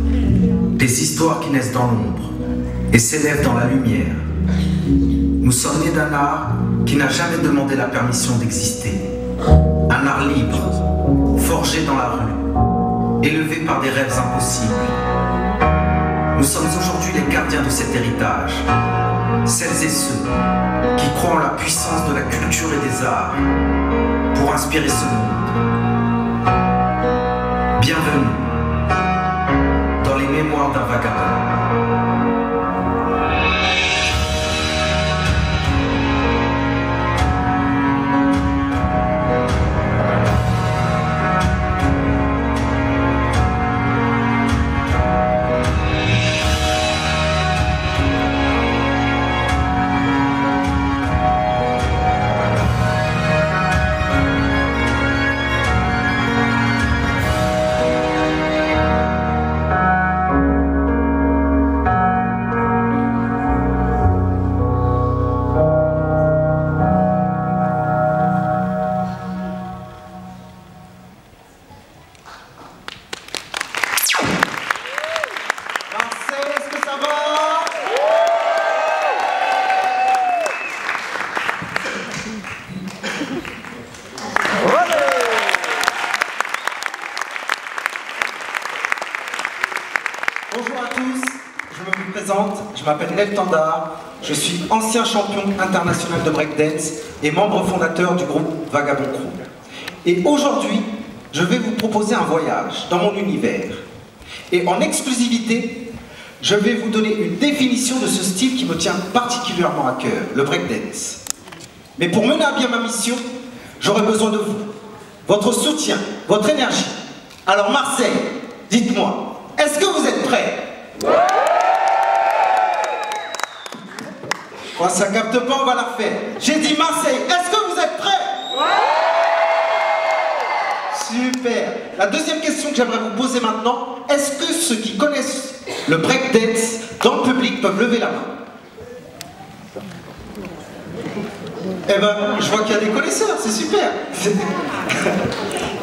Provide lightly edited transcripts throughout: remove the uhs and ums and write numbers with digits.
Des histoires qui naissent dans l'ombre et s'élèvent dans la lumière. Nous sommes nés d'un art qui n'a jamais demandé la permission d'exister. Un art libre, forgé dans la rue, élevé par des rêves impossibles. Nous sommes aujourd'hui les gardiens de cet héritage, celles et ceux qui croient en la puissance de la culture et des arts pour inspirer ce monde. Bienvenue dans les mémoires d'un vagabond. Bonjour à tous, je me présente, je m'appelle Nel Tandar, je suis ancien champion international de breakdance et membre fondateur du groupe Vagabond Crew. Et aujourd'hui, je vais vous proposer un voyage dans mon univers. Et en exclusivité, je vais vous donner une définition de ce style qui me tient particulièrement à cœur, le breakdance. Mais pour mener à bien ma mission, j'aurai besoin de vous, votre soutien, votre énergie. Alors Marseille, dites-moi, est-ce que vous êtes prêts? Ouais. Oh, ça capte pas, on va la refaire. J'ai dit Marseille, est-ce que vous êtes prêts? Ouais. Super. La deuxième question que j'aimerais vous poser maintenant, est-ce que ceux qui connaissent le breakdance dans le public peuvent lever la main? Eh ben, je vois qu'il y a des connaisseurs, c'est super.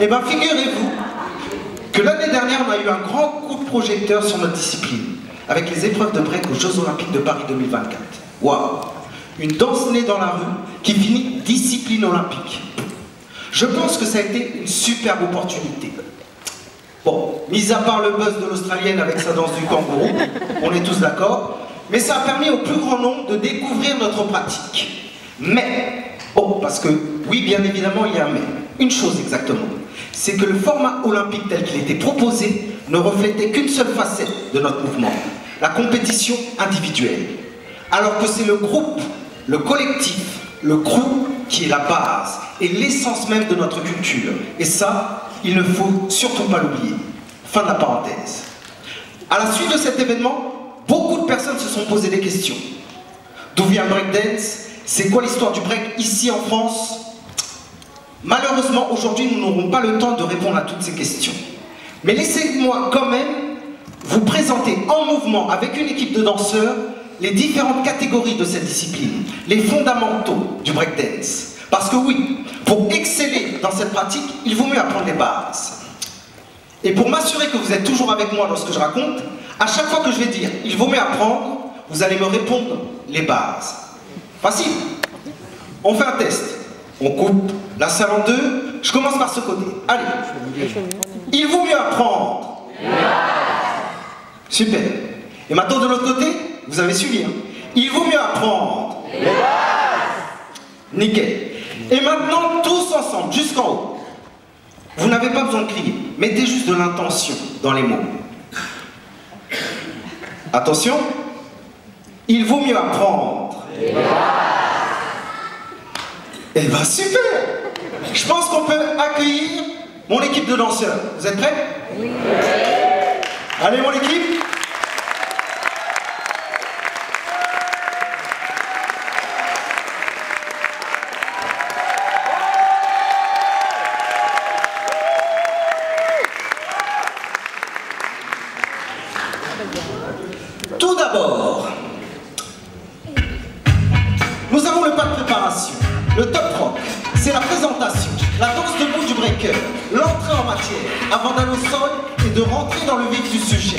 Eh ben, figurez-vous que l'année dernière, on a eu un grand coup de projecteur sur notre discipline, avec les épreuves de break aux Jeux Olympiques de Paris 2024. Waouh! Une danse née dans la rue qui finit discipline olympique. Je pense que ça a été une superbe opportunité. Bon, mis à part le buzz de l'Australienne avec sa danse du kangourou, on est tous d'accord, mais ça a permis au plus grand nombre de découvrir notre pratique. Mais, bon, parce que, oui, bien évidemment, il y a un mais. Une chose exactement, c'est que le format olympique tel qu'il était proposé ne reflétait qu'une seule facette de notre mouvement, la compétition individuelle. Alors que c'est le groupe, le collectif, le crew qui est la base et l'essence même de notre culture. Et ça, il ne faut surtout pas l'oublier. Fin de la parenthèse. À la suite de cet événement, beaucoup de personnes se sont posé des questions. D'où vient le breakdance? C'est quoi l'histoire du break ici en France? Malheureusement, aujourd'hui, nous n'aurons pas le temps de répondre à toutes ces questions. Mais laissez-moi quand même vous présenter en mouvement avec une équipe de danseurs les différentes catégories de cette discipline, les fondamentaux du breakdance. Parce que oui, pour exceller dans cette pratique, il vaut mieux apprendre les bases. Et pour m'assurer que vous êtes toujours avec moi lorsque je raconte, à chaque fois que je vais dire « il vaut mieux apprendre », vous allez me répondre les bases. Facile. On fait un test. On coupe la salle en deux. Je commence par ce côté. Allez. Il vaut mieux apprendre. Super. Et maintenant de l'autre côté, vous avez suivi. Hein. Il vaut mieux apprendre. Nickel. Et maintenant, tous ensemble, jusqu'en haut. Vous n'avez pas besoin de crier. Mettez juste de l'intention dans les mots. Attention. Il vaut mieux apprendre. Eh ben super! Je pense qu'on peut accueillir mon équipe de danseurs. Vous êtes prêts? Oui. Allez mon équipe! Tout d'abord, nous avons le pas de préparation. Le top rock, c'est la présentation, la danse debout du breaker, l'entrée en matière, avant d'aller au sol et de rentrer dans le vif du sujet.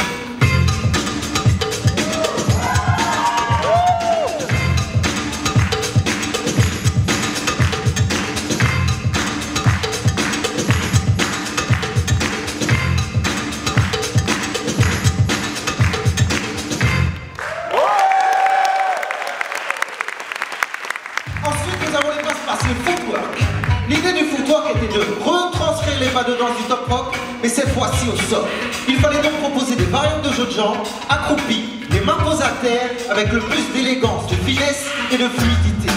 jambes, accroupis, les mains posées à terre, avec le plus d'élégance, de finesse et de fluidité.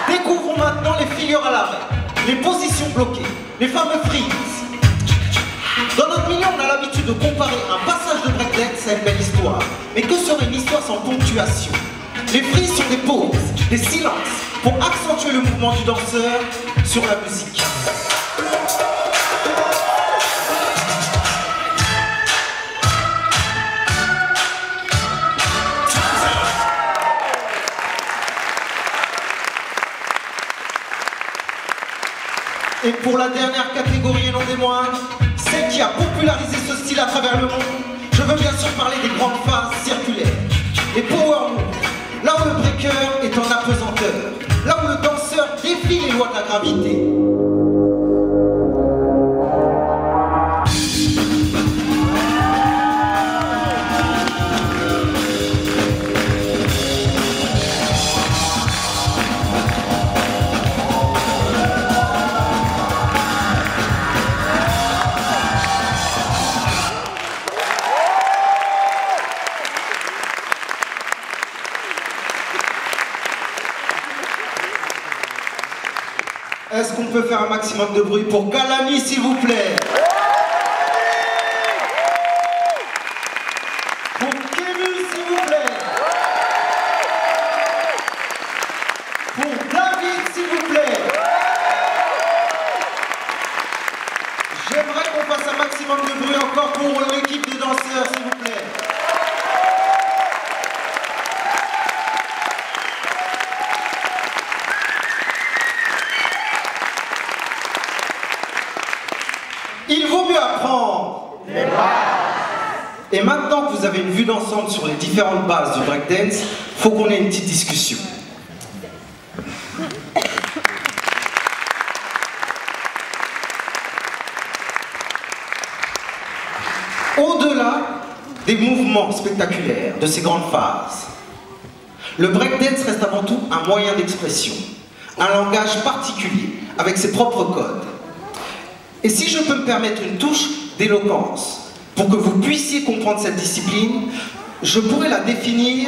Découvrons maintenant les figures à l'arrêt, les positions bloquées, les fameux freeze. Dans notre milieu, on a l'habitude de comparer un passage de breakdance à une belle histoire. Mais que serait une histoire sans ponctuation? Les freeze sont des pauses, des silences, pour accentuer le mouvement du danseur sur la musique. Et pour la dernière catégorie et non des moindres, celle qui a popularisé ce style à travers le monde, je veux bien sûr parler des grandes phases circulaires, les power moves, là où le breaker est en apesanteur, là où le danseur défie les lois de la gravité. Est-ce qu'on peut faire un maximum de bruit pour Kalani, s'il vous plaît? Pour Kemu, s'il vous plaît? Pour David, s'il vous plaît? J'aimerais qu'on fasse un maximum de bruit encore pour l'équipe de danseurs, s'il vous plaît. Il vaut mieux apprendre les bases. Et maintenant que vous avez une vue d'ensemble sur les différentes bases du breakdance, il faut qu'on ait une petite discussion. Au-delà des mouvements spectaculaires, de ces grandes phases, le breakdance reste avant tout un moyen d'expression, un langage particulier, avec ses propres codes. Et si je peux me permettre une touche d'éloquence, pour que vous puissiez comprendre cette discipline, je pourrais la définir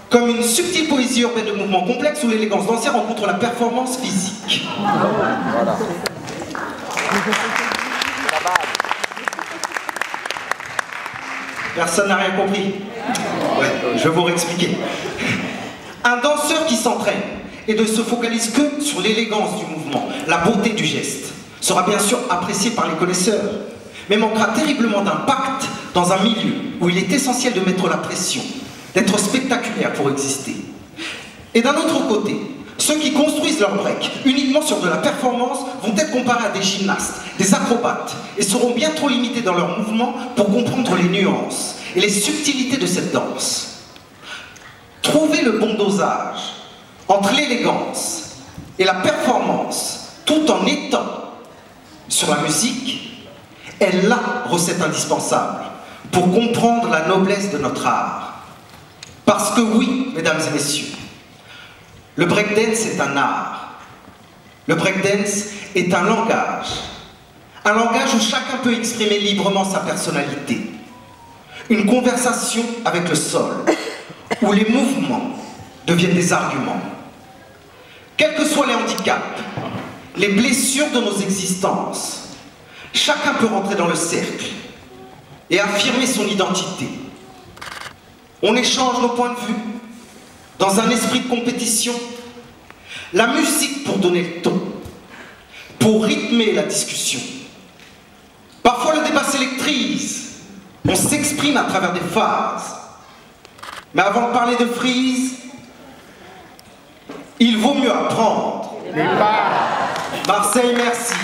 comme une subtile poésie urbaine de mouvements complexes où l'élégance dansière rencontre la performance physique. Voilà. Personne n'a rien compris? Ouais, je vais vous réexpliquer. Un danseur qui s'entraîne et ne se focalise que sur l'élégance du mouvement, la beauté du geste, sera bien sûr apprécié par les connaisseurs, mais manquera terriblement d'impact dans un milieu où il est essentiel de mettre la pression, d'être spectaculaire pour exister. Et d'un autre côté, ceux qui construisent leur break uniquement sur de la performance vont être comparés à des gymnastes, des acrobates, et seront bien trop limités dans leurs mouvements pour comprendre les nuances et les subtilités de cette danse. Trouver le bon dosage entre l'élégance et la performance, tout en étant sur la musique, est la recette indispensable pour comprendre la noblesse de notre art. Parce que oui, mesdames et messieurs, le breakdance est un art. Le breakdance est un langage où chacun peut exprimer librement sa personnalité. Une conversation avec le sol, où les mouvements deviennent des arguments. Quels que soient les handicaps, les blessures de nos existences, chacun peut rentrer dans le cercle et affirmer son identité. On échange nos points de vue dans un esprit de compétition. La musique pour donner le ton, pour rythmer la discussion. Parfois le débat s'électrise, on s'exprime à travers des phases. Mais avant de parler de freeze, il vaut mieux apprendre. Marseille, merci.